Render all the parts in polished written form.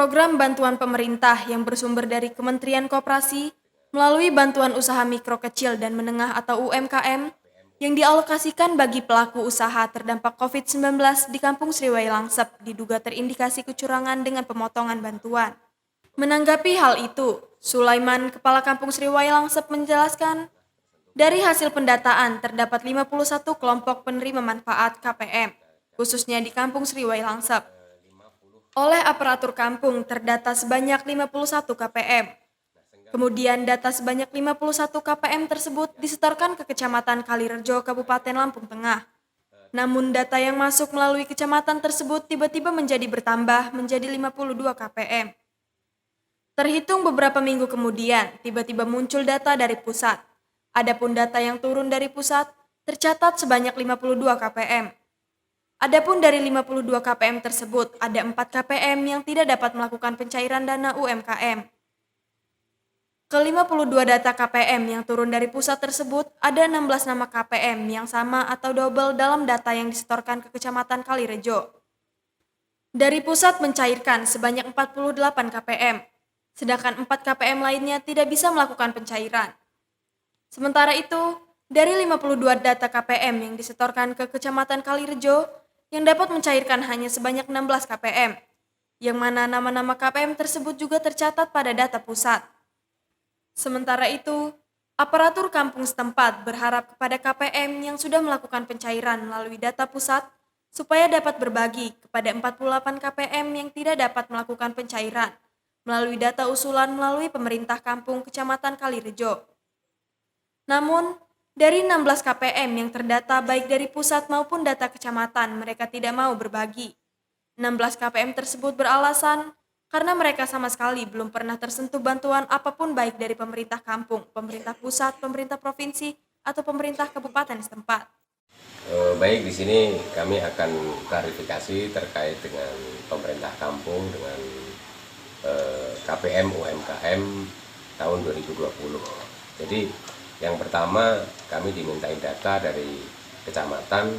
program bantuan pemerintah yang bersumber dari Kementerian Koperasi melalui bantuan usaha mikro kecil dan menengah atau UMKM yang dialokasikan bagi pelaku usaha terdampak COVID-19 di Kampung Sriwai Langsep diduga terindikasi kecurangan dengan pemotongan bantuan. Menanggapi hal itu, Sulaiman, Kepala Kampung Sriwai Langsep menjelaskan, dari hasil pendataan terdapat 51 kelompok penerima manfaat KPM, khususnya di Kampung Sriwai Langsep. Oleh aparatur kampung terdata sebanyak 51 KPM. Kemudian data sebanyak 51 KPM tersebut disetorkan ke Kecamatan Kalirejo, Kabupaten Lampung Tengah. Namun data yang masuk melalui kecamatan tersebut tiba-tiba menjadi bertambah menjadi 52 KPM. Terhitung beberapa minggu kemudian, tiba-tiba muncul data dari pusat. Adapun data yang turun dari pusat tercatat sebanyak 52 KPM. Adapun dari 52 KPM tersebut, ada 4 KPM yang tidak dapat melakukan pencairan dana UMKM. Ke-52 data KPM yang turun dari pusat tersebut, ada 16 nama KPM yang sama atau double dalam data yang disetorkan ke Kecamatan Kalirejo. Dari pusat mencairkan sebanyak 48 KPM, sedangkan 4 KPM lainnya tidak bisa melakukan pencairan. Sementara itu, dari 52 data KPM yang disetorkan ke Kecamatan Kalirejo, yang dapat mencairkan hanya sebanyak 16 KPM, yang mana nama-nama KPM tersebut juga tercatat pada data pusat. Sementara itu, aparatur kampung setempat berharap kepada KPM yang sudah melakukan pencairan melalui data pusat, supaya dapat berbagi kepada 48 KPM yang tidak dapat melakukan pencairan, melalui data usulan melalui pemerintah kampung Kecamatan Kalirejo. Namun, dari 16 KPM yang terdata baik dari pusat maupun data kecamatan, mereka tidak mau berbagi. 16 KPM tersebut beralasan karena mereka sama sekali belum pernah tersentuh bantuan apapun baik dari pemerintah kampung, pemerintah pusat, pemerintah provinsi, atau pemerintah kabupaten setempat. Baik, di sini kami akan klarifikasi terkait dengan pemerintah kampung dengan KPM UMKM tahun 2020. Jadi yang pertama, kami dimintai data dari kecamatan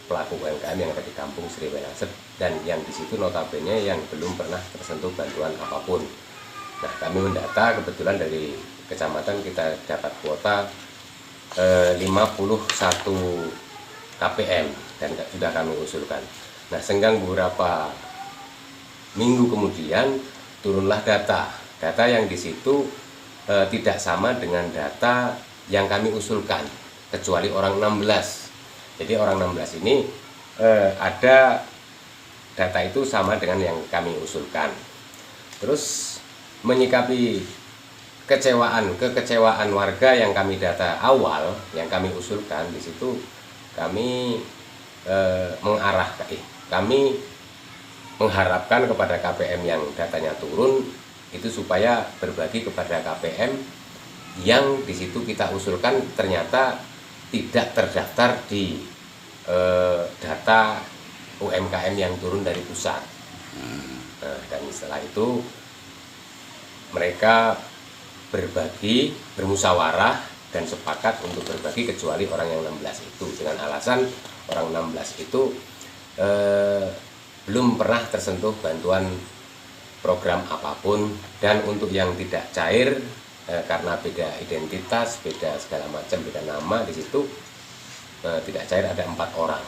pelaku UMKM yang ada di Kampung Sriwai Langsep dan yang di situ notabene yang belum pernah tersentuh bantuan apapun. Nah, kami mendata kebetulan dari kecamatan kita dapat kuota 51 KPM dan sudah kami usulkan. Nah, senggang beberapa minggu kemudian turunlah data yang di situ tidak sama dengan data yang kami usulkan, kecuali orang 16. Jadi orang 16 ini ada data itu sama dengan yang kami usulkan. Terus menyikapi kekecewaan warga yang kami data awal, yang kami usulkan, di situ kami kami mengharapkan kepada KPM yang datanya turun itu supaya berbagi kepada KPM yang di situ kita usulkan ternyata tidak terdaftar di data UMKM yang turun dari pusat. Nah, dan setelah itu mereka berbagi, bermusyawarah dan sepakat untuk berbagi kecuali orang yang 16 itu dengan alasan orang 16 itu belum pernah tersentuh bantuan program apapun, dan untuk yang tidak cair karena beda identitas, beda segala macam, beda nama di situ tidak cair ada 4 orang.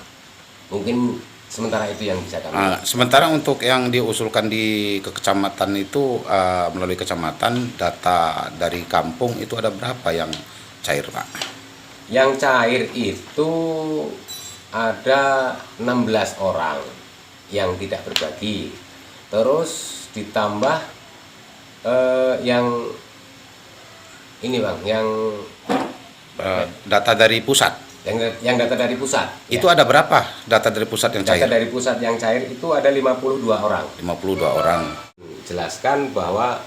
Mungkin sementara itu yang bisa kami. Sementara untuk yang diusulkan di kecamatan itu melalui kecamatan, data dari kampung itu ada berapa yang cair, Pak? Yang cair itu ada 16 orang yang tidak berbagi. Terus ditambah yang ini Bang, yang data dari pusat. Yang data dari pusat. Itu ya. Ada berapa data dari pusat yang cair? Data dari pusat yang cair itu ada 52 orang. 52 orang. Jelaskan bahwa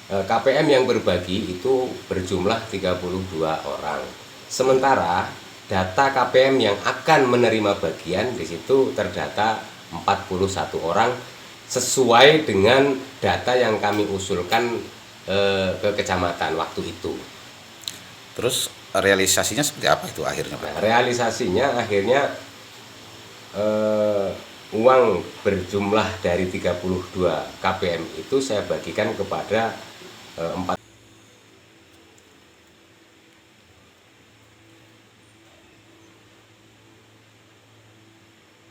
KPM yang berbagi itu berjumlah 32 orang. Sementara data KPM yang akan menerima bagian di situ terdata 41 orang sesuai dengan data yang kami usulkan ke kecamatan waktu itu. Terus realisasinya seperti apa itu akhirnya, Pak? Nah, realisasinya akhirnya uang berjumlah dari 32 KPM itu saya bagikan kepada 4.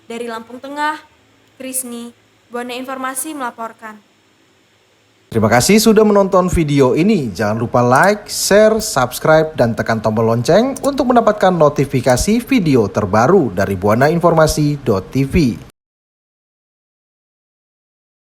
Dari Lampung Tengah, Krisni, Buana Informasi melaporkan. Terima kasih sudah menonton video ini. Jangan lupa like, share, subscribe, dan tekan tombol lonceng untuk mendapatkan notifikasi video terbaru dari buanainformasi.tv.